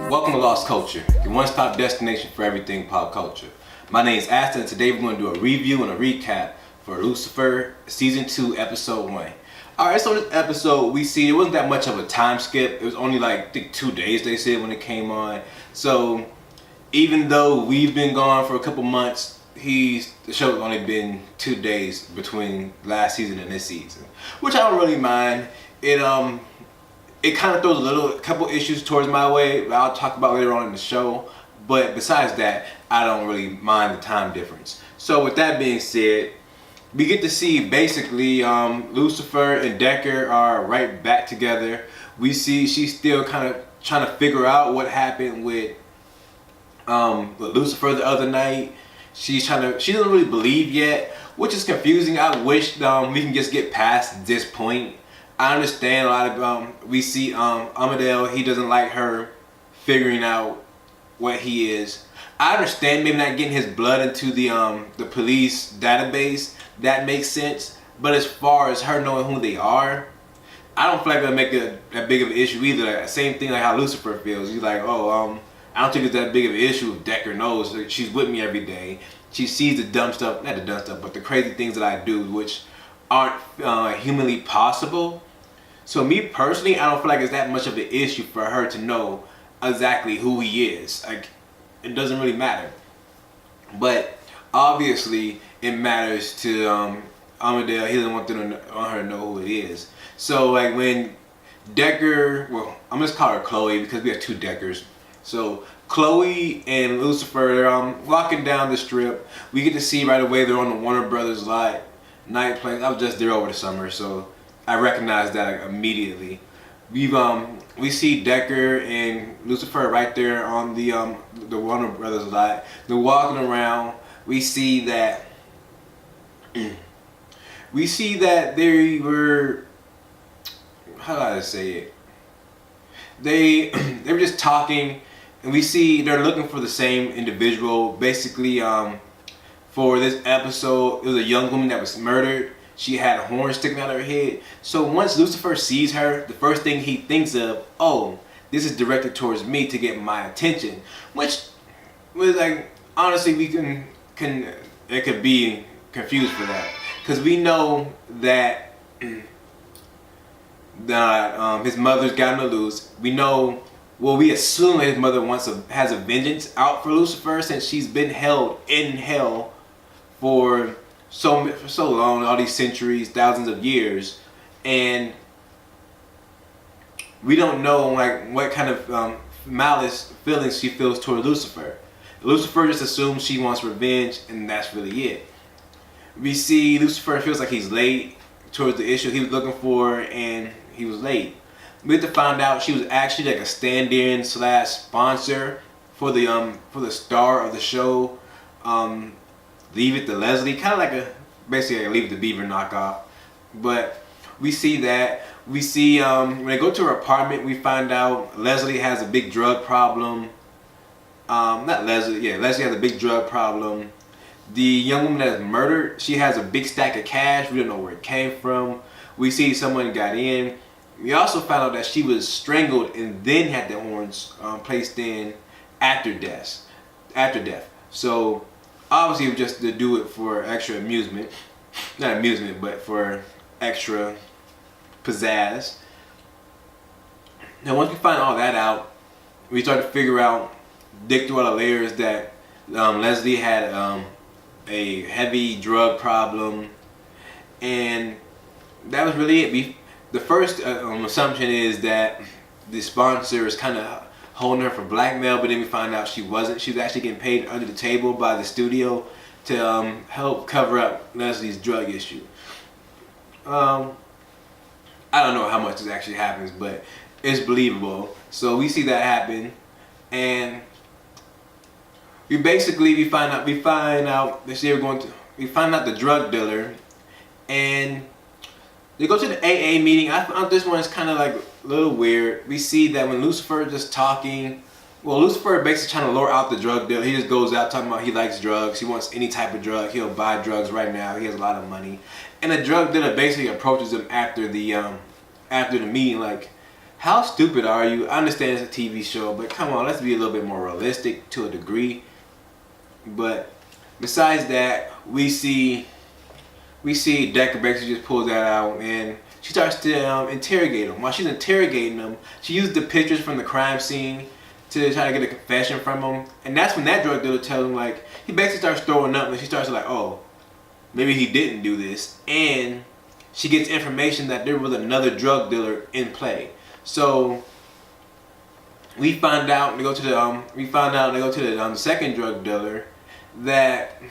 Welcome to Lost Culture, your one-stop destination for everything pop culture. My name is Aston, and today we're going to do a review and a recap for Lucifer Season 2, Episode 1. Alright, so this episode, we see it wasn't that much of a time skip. It was only like, I think 2 days, they said, when it came on. So, even though we've been gone for a couple months, the show's only been 2 days between last season and this season. Which I don't really mind. It kind of throws a couple issues towards my way that I'll talk about later on in the show. But besides that, I don't really mind the time difference. So with that being said, we get to see basically Lucifer and Decker are right back together. We see she's still kind of trying to figure out what happened with Lucifer the other night. She doesn't really believe yet, which is confusing. I wish we can just get past this point. I understand a lot of we see Amadale, he doesn't like her figuring out what he is. I understand maybe not getting his blood into the police database. That makes sense. But as far as her knowing who they are, I don't feel like that'll make that big of an issue either. Same thing like how Lucifer feels. He's like, oh, I don't think it's that big of an issue if Decker knows. Like, she's with me every day. She sees the dumb stuff, not the dumb stuff, but the crazy things that I do, which aren't humanly possible. So me personally, I don't feel like it's that much of an issue for her to know exactly who he is. Like, it doesn't really matter. But obviously, it matters to Amadale. He doesn't want her to know who it is. So like when Decker, well, I'm just call her Chloe because we have two Deckers. So Chloe and Lucifer, they're walking down the strip. We get to see right away they're on the Warner Brothers lot, night place. I was just there over the summer, so I recognize that immediately. We see Decker and Lucifer right there on the Warner Brothers lot. They're walking around. We see that they were, how do I say it? They were just talking, and we see they're looking for the same individual. Basically, for this episode, it was a young woman that was murdered. She had a horn sticking out of her head. So once Lucifer sees her, the first thing he thinks of, oh, this is directed towards me to get my attention. Which was like, honestly, it could be confused for that. Because we know that his mother's gotten loose. We know, well, we assume that his mother has a vengeance out for Lucifer since she's been held in hell for so long, all these centuries, thousands of years, and we don't know like what kind of malice feelings she feels toward Lucifer. Lucifer just assumes she wants revenge, and that's really it. We see Lucifer feels like he's late towards the issue he was looking for, and he was late. We have to find out she was actually like a stand-in / sponsor for the star of the show. Leave It to Leslie, kind of like basically a Leave It to Beaver knockoff. But we see that. We see when they go to her apartment, we find out Leslie has a big drug problem. Leslie has a big drug problem. The young woman that is murdered, she has a big stack of cash. We don't know where it came from. We see someone got in. We also found out that she was strangled and then had the horns placed in after death. So obviously, it was just to do it for extra amusement. Not amusement, but for extra pizzazz. Now, once we find all that out, we start to figure out, dig through all the layers that Leslie had a heavy drug problem. And that was really it. The first assumption is that the sponsor is kind of holding her for blackmail, but then we find out she wasn't. She was actually getting paid under the table by the studio to help cover up Leslie's drug issue. I don't know how much this actually happens, but it's believable. So we see that happen, and we find out that we find out the drug dealer, and they go to the AA meeting. I found this one is kind of like a little weird. We see that when Lucifer is just talking, well, Lucifer basically trying to lure out the drug dealer. He just goes out talking about he likes drugs. He wants any type of drug. He'll buy drugs right now. He has a lot of money. And the drug dealer basically approaches him after the meeting, like, how stupid are you? I understand it's a TV show, but come on, let's be a little bit more realistic to a degree. But besides that, we see Decker basically just pulls that out and she starts to interrogate him. While she's interrogating him, she used the pictures from the crime scene to try to get a confession from him. And that's when that drug dealer tells him, like, he basically starts throwing up and she starts to like, oh, maybe he didn't do this. And she gets information that there was another drug dealer in play. So we find out and they go to the second drug dealer that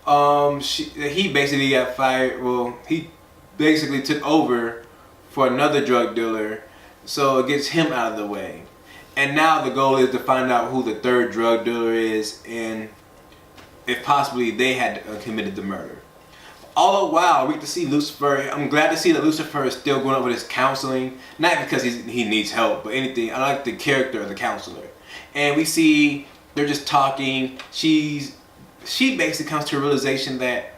he basically got fired. Well, he basically took over for another drug dealer, so it gets him out of the way. And now the goal is to find out who the third drug dealer is and if possibly they had committed the murder. All the while, we get to see Lucifer. I'm glad to see that Lucifer is still going up with his counseling, not because he needs help, but anything. I like the character of the counselor, and we see they're just talking. She basically comes to a realization that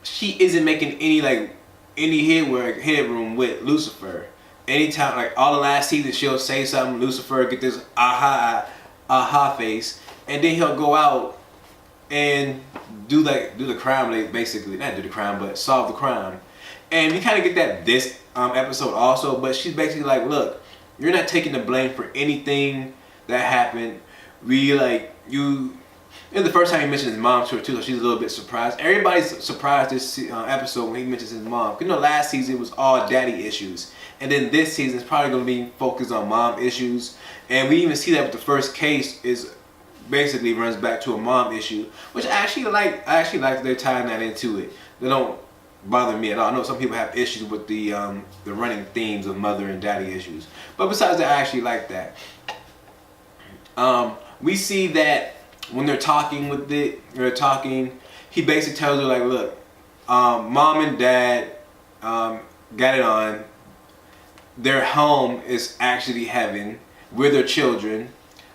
she isn't making any headroom with Lucifer. Anytime, like all the last season, she'll say something. Lucifer get this aha face, and then he'll go out and do the crime, like basically not do the crime, but solve the crime. And we kind of get that this episode also, but she's basically like, look, you're not taking the blame for anything that happened. And the first time he mentioned his mom to her too, so she's a little bit surprised. Everybody's surprised this episode when he mentions his mom. You know, last season was all daddy issues, and then this season is probably going to be focused on mom issues. And we even see that with the first case is basically runs back to a mom issue, which I actually like that they're tying that into it. They don't bother me at all. I know some people have issues with the running themes of mother and daddy issues, but besides that, I actually like that. We see that when they're talking, he basically tells her like, look, mom and dad got it on. Their home is actually heaven. We're their children.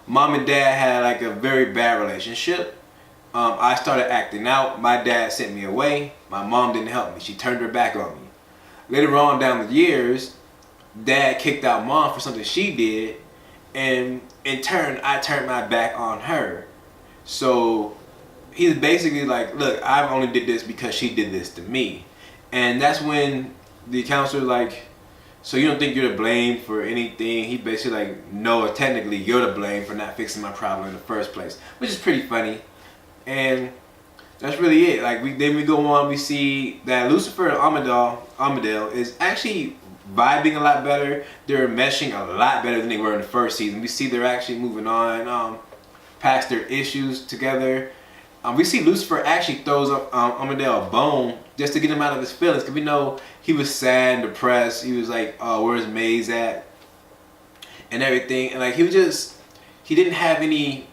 Mom and dad had like a very bad relationship. I started acting out. My dad sent me away. My mom didn't help me. She turned her back on me. Later on down the years, dad kicked out mom for something she did, and in turn, I turned my back on her. So he's basically like, look, I only did this because she did this to me. And that's when the counselor like, so you don't think you're to blame for anything? He basically like, no, technically you're to blame for not fixing my problem in the first place, which is pretty funny. And that's really it. Like then we go on, we see that Lucifer and Armadale is actually vibing a lot better. They're meshing a lot better than they were in the first season. We see they're actually moving on past their issues together. We see Lucifer actually throws up Armadale a bone just to get him out of his feelings, because we know he was sad and depressed. He was like, oh, where's Maze at? And everything. And like he didn't have any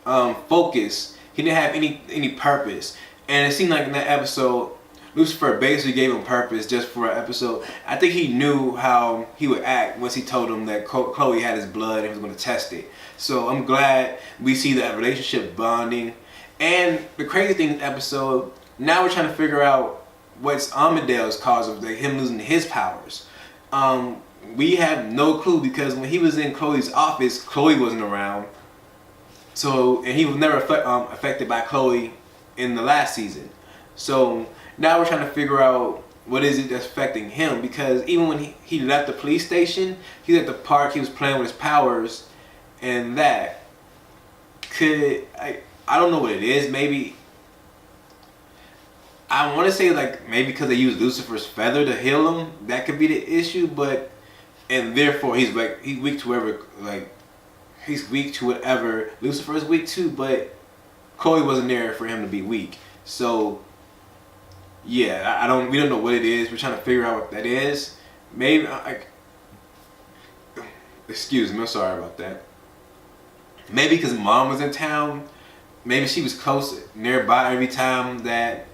focus. He didn't have any purpose. And it seemed like in that episode, Lucifer basically gave him purpose just for an episode. I think he knew how he would act once he told him that Chloe had his blood and he was going to test it. So I'm glad we see that relationship bonding. And the crazy thing in the episode, now we're trying to figure out what's Armadale's cause of him losing his powers. We have no clue, because when he was in Chloe's office, Chloe wasn't around. So, and he was never affected by Chloe in the last season. So now we're trying to figure out what is it that's affecting him, because even when he left the police station, he's at the park, he was playing with his powers, and that I don't know what it is. Maybe I want to say like maybe because they used Lucifer's feather to heal him, that could be the issue. But and therefore he's weak to whatever Lucifer is weak to. But Chloe wasn't there for him to be weak. So yeah, we don't know what it is. We're trying to figure out what that is. Maybe excuse me, I'm sorry about that. Maybe because mom was in town. Maybe she was close nearby every time that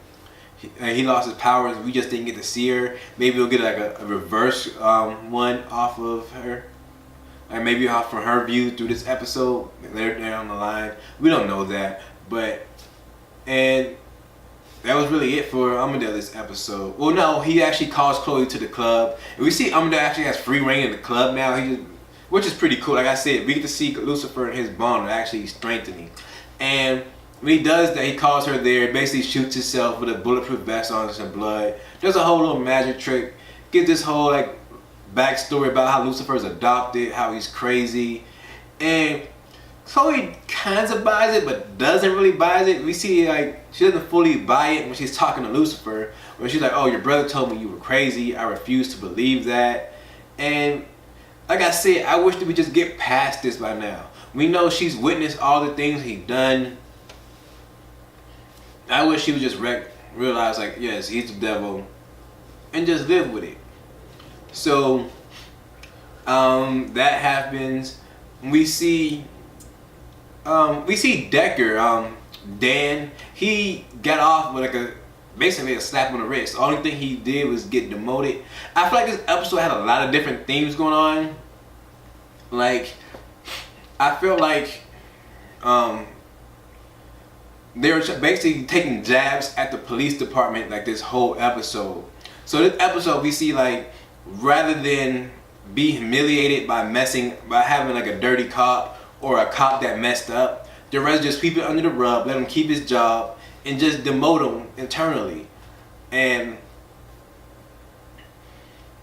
he lost his powers. We just didn't get to see her. Maybe we'll get like a reverse one off of her. Like maybe off from her view through this episode later down the line. We don't know that. But, and that was really it for Armadale this episode. Well, no, he actually calls Chloe to the club. And we see Armadale actually has free reign in the club now, which is pretty cool. Like I said, we get to see Lucifer and his bond are actually strengthening. And when he does that, he calls her there, basically shoots himself with a bulletproof vest on some blood. Does a whole little magic trick. Gives this whole like backstory about how Lucifer's adopted, how he's crazy. And Chloe kind of buys it, but doesn't really buy it. We see like she doesn't fully buy it when she's talking to Lucifer. When she's like, "Oh, your brother told me you were crazy. I refuse to believe that." And like I said, I wish that we just get past this by now. We know she's witnessed all the things he's done. I wish she would just realize like, yes, he's the devil, and just live with it. So that happens. We see Decker, Dan. He got off with like basically a slap on the wrist. The only thing he did was get demoted. I feel like this episode had a lot of different themes going on. Like, I feel like they were basically taking jabs at the police department like this whole episode. So this episode we see like, rather than be humiliated by having like a dirty cop or a cop that messed up, they'd rather just sweep it under the rug, let him keep his job, and just demote him internally. And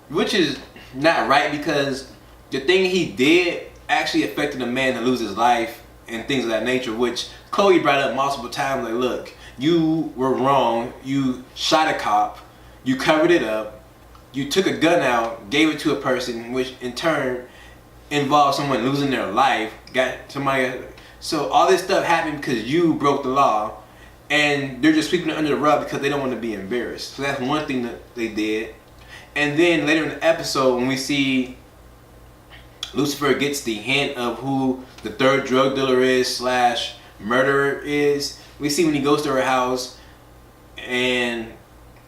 which is not right, because the thing he did actually affected a man to lose his life and things of that nature, which Chloe brought up multiple times. Like, look, you were wrong. You shot a cop. You covered it up. You took a gun out, gave it to a person, which in turn involved someone losing their life. So all this stuff happened because you broke the law, and they're just sweeping it under the rug because they don't want to be embarrassed. So that's one thing that they did. And then later in the episode, when we see Lucifer gets the hint of who the third drug dealer is / murderer is, we see when he goes to her house, and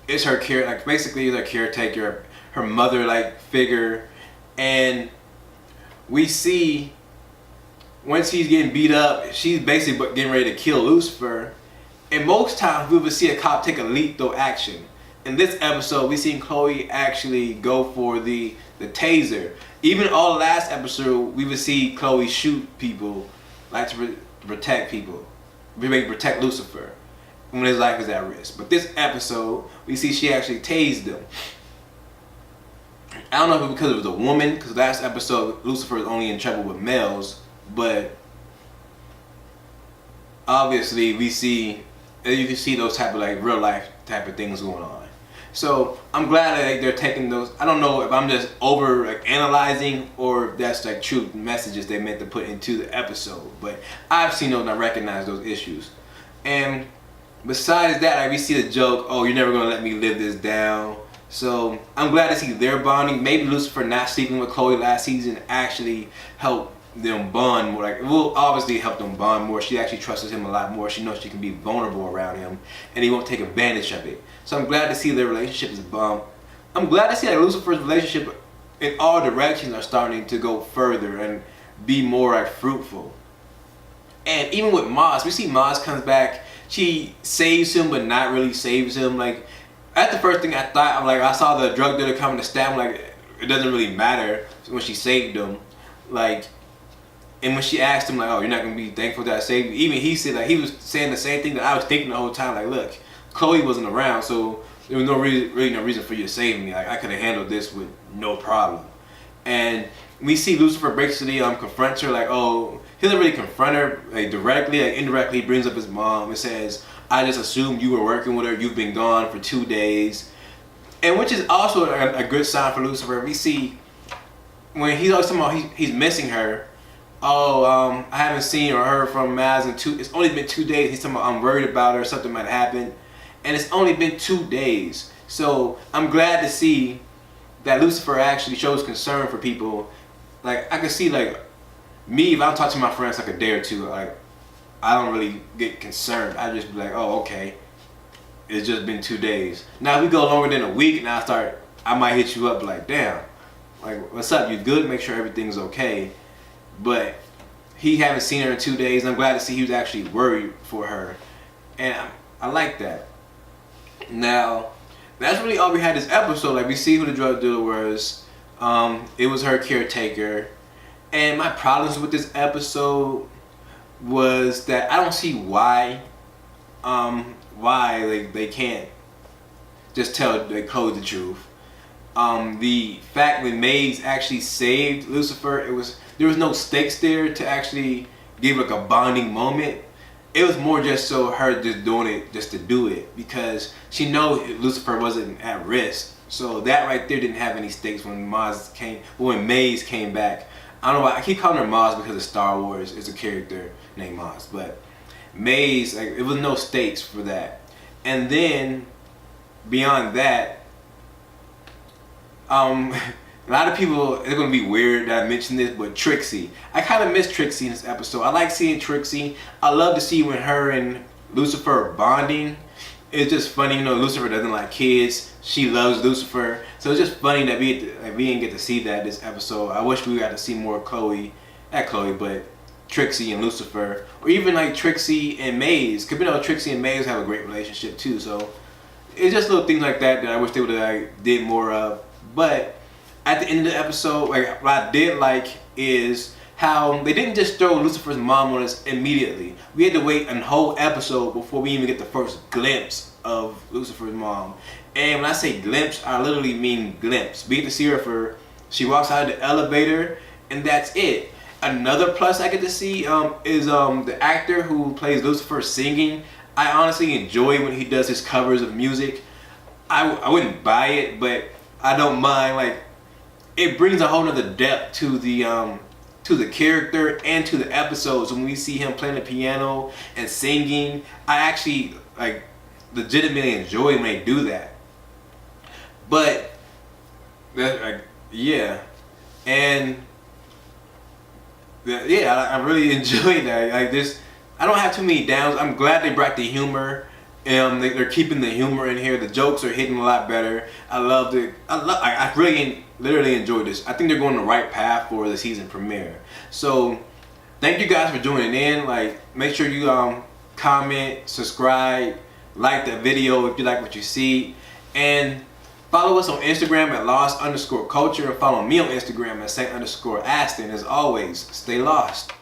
it's her basically her caretaker, her mother like figure, and we see once he's getting beat up, she's basically getting ready to kill Lucifer. And most times we would see a cop take a lethal action. In this episode, we seen Chloe actually go for the taser. Even all the last episode, we would see Chloe shoot people, like to protect people, protect Lucifer when his life is at risk. But this episode, we see she actually tased him. I don't know if it was because it was a woman, because last episode Lucifer is only in trouble with males, but obviously you can see those type of like real life type of things going on. So I'm glad that they're taking those. I don't know if I'm just over like analyzing or if that's like true messages they meant to put into the episode, but I've seen those and I recognize those issues. And besides that, like, we see the joke, "Oh, you're never gonna let me live this down." So I'm glad to see their bonding. Maybe Lucifer not sleeping with Chloe last season actually helped them bond more. Like, it will obviously help them bond more. She actually trusts him a lot more. She knows she can be vulnerable around him, and he won't take advantage of it. So I'm glad to see their relationship is I'm glad to see that Lucifer's relationship in all directions are starting to go further and be more like fruitful. And even with Moss, we see Moss comes back. She saves him, but not really saves him. Like, that's the first thing I thought. I saw the drug dealer coming to stab him. Like, it doesn't really matter when she saved him. Like, and when she asked him, like, "Oh, you're not gonna be thankful that I saved you?" Even he said, like, he was saying the same thing that I was thinking the whole time. Like, look, Chloe wasn't around, so there was no reason for you to save me. Like, I could have handled this with no problem. And we see Lucifer basically confronts her, like, oh, he doesn't really confront her like directly, like indirectly. He brings up his mom and says, "I just assumed you were working with her. You've been gone for 2 days," and which is also a good sign for Lucifer. We see when he's always talking about he's missing her. "Oh, I haven't seen or heard from Maz in it's only been 2 days." He's talking about, "I'm worried about her. Something might happen," and it's only been 2 days. So I'm glad to see that Lucifer actually shows concern for people. Like, I can see, like, me, if I'm talking to my friends like a day or two, like, I don't really get concerned. I just be like, "Oh, okay, it's just been 2 days." Now if we go longer than a week, and I might hit you up like, "Damn, like, what's up? You good? Make sure everything's okay." But he haven't seen her in 2 days, and I'm glad to see he was actually worried for her, and I like that. Now, that's really all we had this episode. Like, we see who the drug dealer was. It was her caretaker. And my problems with this episode was that I don't see why like they can't just tell Chloe the truth. The fact that Maze actually saved Lucifer, there was no stakes there to actually give like a bonding moment. It was more just so her just doing it just to do it, because she know Lucifer wasn't at risk. So that right there didn't have any stakes when Maze came back. I don't know why I keep calling her Maz, because of Star Wars is a character named Maz, but Maze, like, it was no stakes for that. And then beyond that, a lot of people, it's gonna be weird that I mentioned this, but Trixie. I kind of miss Trixie in this episode. I like seeing Trixie. I love to see when her and Lucifer are bonding. It's just funny, you know, Lucifer doesn't like kids. She loves Lucifer. So it's just funny that we didn't get to see that this episode. I wish we got to see more but Trixie and Lucifer. Or even like Trixie and Maze. Because, you know, Trixie and Maze have a great relationship too. So it's just little things like that I wish they would have did more of. But at the end of the episode, like, what I did like is how they didn't just throw Lucifer's mom on us immediately. We had to wait a whole episode before we even get the first glimpse of Lucifer's mom. And when I say glimpse, I literally mean glimpse. We get to see her she walks out of the elevator, and that's it. Another plus I get to see is the actor who plays Lucifer singing. I honestly enjoy when he does his covers of music. I wouldn't buy it, but I don't mind. Like, it brings a whole nother depth to the character and to the episodes. When we see him playing the piano and singing, I actually like legitimately enjoy when they do that. But yeah, and I really enjoy that. Like this, I don't have too many downs. I'm glad they brought the humor. They're keeping the humor in here. The jokes are hitting a lot better. I loved it. I really literally enjoyed this. I think they're going the right path for the season premiere. So thank you guys for joining in. Like, make sure you comment, subscribe, like the video if you like what you see, and follow us on Instagram at lost_culture, and follow me on Instagram at Saint_Aston. As always, stay lost.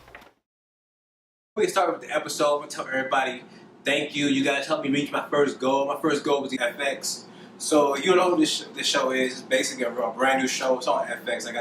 Before we start with the episode, I'm gonna tell everybody thank you. You guys helped me reach my first goal. My first goal was the FX. So you know what this show is. It's basically a brand new show. It's on FX.